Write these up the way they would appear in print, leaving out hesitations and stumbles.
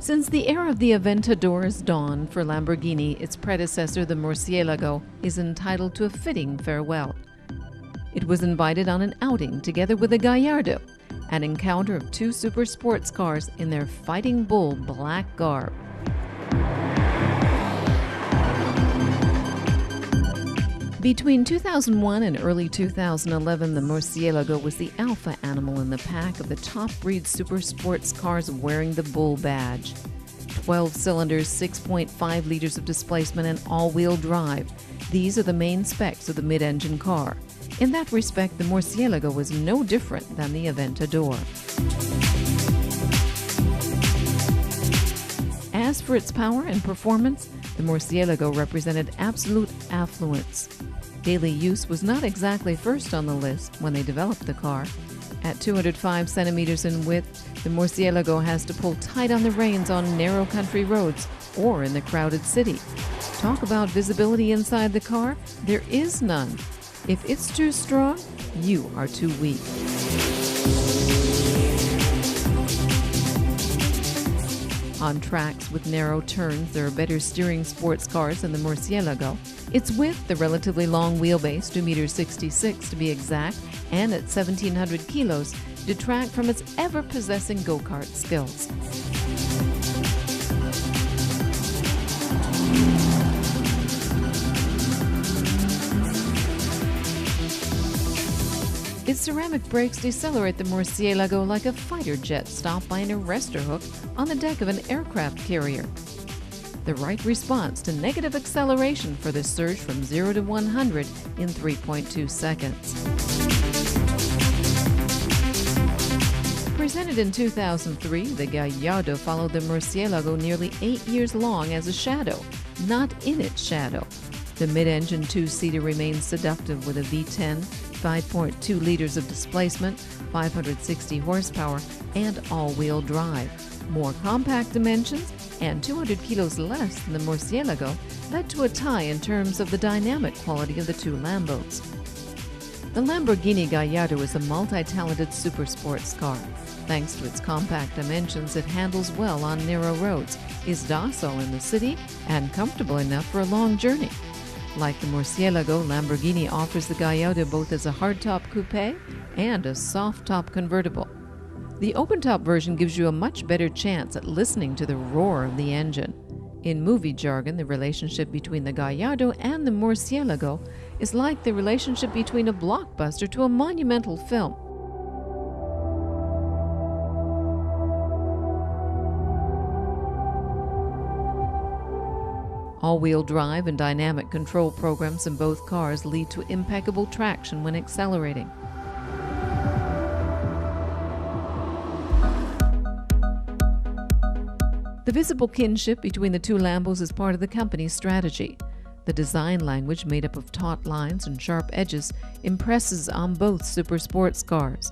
Since the era of the Aventador's dawn for Lamborghini, its predecessor, the Murcielago, is entitled to a fitting farewell. It was invited on an outing together with a Gallardo, an encounter of two super sports cars in their Fighting Bull black garb. Between 2001 and early 2011, the Murcielago was the alpha animal in the pack of the top breed super sports cars wearing the Bull badge. 12 cylinders, 6.5 liters of displacement, and all-wheel drive. These are the main specs of the mid-engine car. In that respect, the Murcielago was no different than the Aventador. As for its power and performance, the Murcielago represented absolute affluence. Daily use was not exactly first on the list when they developed the car. At 205 centimeters in width, the Murcielago has to pull tight on the reins on narrow country roads or in the crowded city. Talk about visibility inside the car, there is none. If it's too strong, you are too weak. On tracks with narrow turns, there are better steering sports cars than the Murcielago. Its width, the relatively long wheelbase, 2 meters 66 to be exact, and at 1,700 kilos, detract from its ever-possessing go-kart skills. Its ceramic brakes decelerate the Murcielago like a fighter jet stopped by an arrestor hook on the deck of an aircraft carrier. The right response to negative acceleration for the surge from 0 to 100 in 3.2 seconds. Presented in 2003, the Gallardo followed the Murcielago nearly 8 years long as a shadow, not in its shadow. The mid-engine two-seater remains seductive with a V10, 5.2 liters of displacement, 560 horsepower, and all-wheel drive. More compact dimensions and 200 kilos less than the Murcielago led to a tie in terms of the dynamic quality of the two Lambos. The Lamborghini Gallardo is a multi-talented super sports car. Thanks to its compact dimensions, it handles well on narrow roads, is docile in the city, and comfortable enough for a long journey. Like the Murcielago, Lamborghini offers the Gallardo both as a hardtop coupe and a soft-top convertible. The open-top version gives you a much better chance at listening to the roar of the engine. In movie jargon, the relationship between the Gallardo and the Murcielago is like the relationship between a blockbuster to a monumental film. All-wheel drive and dynamic control programs in both cars lead to impeccable traction when accelerating. The visible kinship between the two Lambos is part of the company's strategy. The design language, made up of taut lines and sharp edges, impresses on both super sports cars.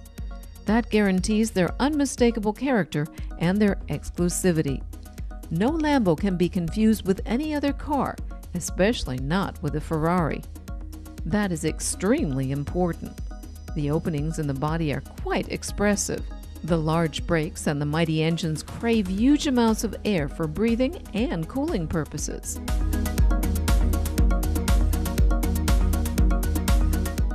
That guarantees their unmistakable character and their exclusivity. No Lambo can be confused with any other car, especially not with a Ferrari. That is extremely important. The openings in the body are quite expressive. The large brakes and the mighty engines crave huge amounts of air for breathing and cooling purposes.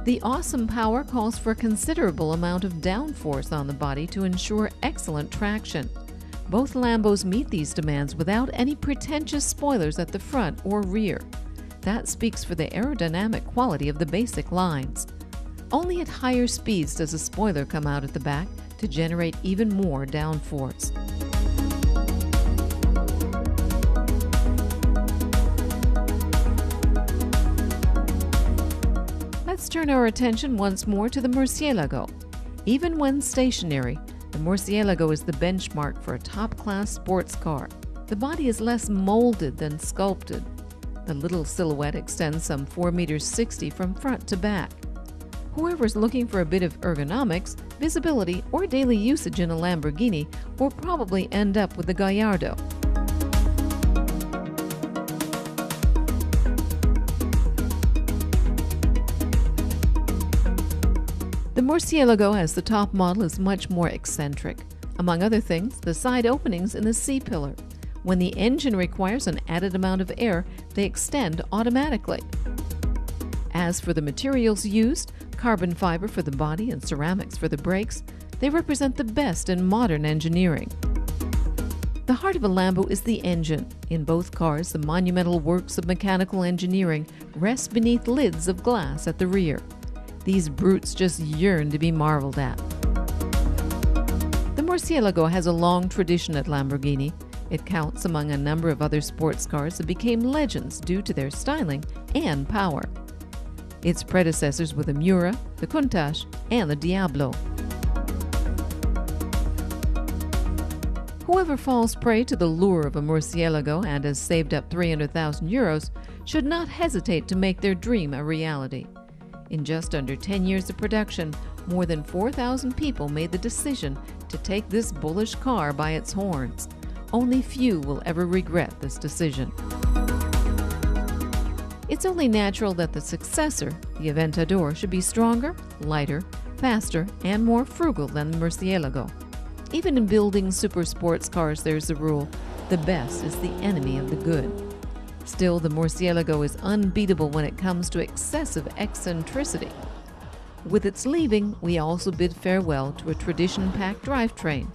The awesome power calls for a considerable amount of downforce on the body to ensure excellent traction. Both Lambos meet these demands without any pretentious spoilers at the front or rear. That speaks for the aerodynamic quality of the basic lines. Only at higher speeds does a spoiler come out at the back to generate even more downforce. Let's turn our attention once more to the Murcielago. Even when stationary, the Murcielago is the benchmark for a top-class sports car. The body is less molded than sculpted. The little silhouette extends some 4 meters 60 from front to back. Whoever's looking for a bit of ergonomics, visibility, or daily usage in a Lamborghini will probably end up with the Gallardo. The Murcielago as the top model is much more eccentric. Among other things, the side openings in the C-pillar. When the engine requires an added amount of air, they extend automatically. As for the materials used, carbon fiber for the body and ceramics for the brakes, they represent the best in modern engineering. The heart of a Lambo is the engine. In both cars, the monumental works of mechanical engineering rest beneath lids of glass at the rear. These brutes just yearn to be marveled at. The Murcielago has a long tradition at Lamborghini. It counts among a number of other sports cars that became legends due to their styling and power. Its predecessors were the Miura, the Countach, and the Diablo. Whoever falls prey to the lure of a Murcielago and has saved up 300,000 euros should not hesitate to make their dream a reality. In just under 10 years of production, more than 4,000 people made the decision to take this bullish car by its horns. Only few will ever regret this decision. It's only natural that the successor, the Aventador, should be stronger, lighter, faster, and more frugal than the Murcielago. Even in building super sports cars, there's a rule: the best is the enemy of the good. Still, the Murcielago is unbeatable when it comes to excessive eccentricity. With its leaving, we also bid farewell to a tradition-packed drivetrain.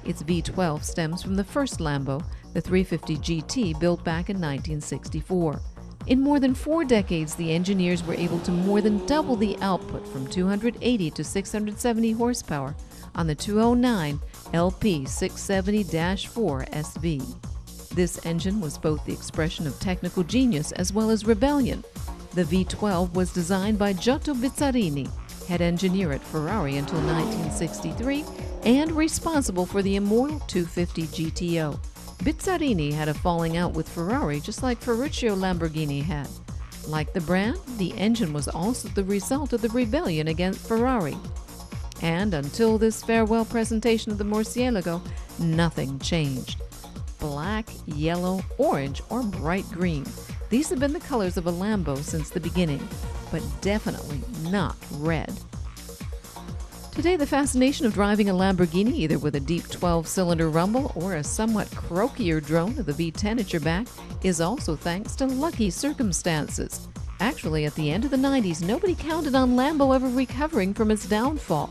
Its V12 stems from the first Lambo, the 350 GT, built back in 1964. In more than 4 decades, the engineers were able to more than double the output from 280 to 670 horsepower on the 209 LP 670-4 SV. This engine was both the expression of technical genius as well as rebellion. The V12 was designed by Giotto Bizzarini, head engineer at Ferrari until 1963, and responsible for the immortal 250 GTO. Bizzarini had a falling out with Ferrari just like Ferruccio Lamborghini had. Like the brand, the engine was also the result of the rebellion against Ferrari. And until this farewell presentation of the Murcielago, nothing changed. Black, yellow, orange, or bright green. These have been the colors of a Lambo since the beginning, but definitely not red. Today, the fascination of driving a Lamborghini, either with a deep 12-cylinder rumble or a somewhat croakier drone of the V10 at your back, is also thanks to lucky circumstances. Actually, at the end of the 90s, nobody counted on Lambo ever recovering from its downfall.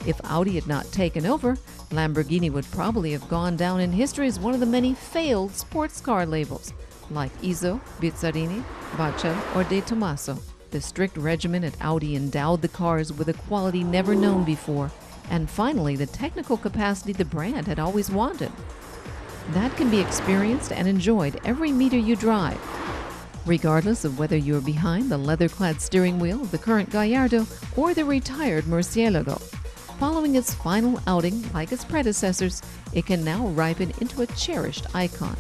If Audi had not taken over, Lamborghini would probably have gone down in history as one of the many failed sports car labels, like Iso, Bizzarini, Baccia, or De Tomaso. The strict regimen at Audi endowed the cars with a quality never known before, and finally the technical capacity the brand had always wanted. That can be experienced and enjoyed every meter you drive, regardless of whether you're behind the leather-clad steering wheel of the current Gallardo or the retired Murcielago. Following its final outing, like its predecessors, it can now ripen into a cherished icon.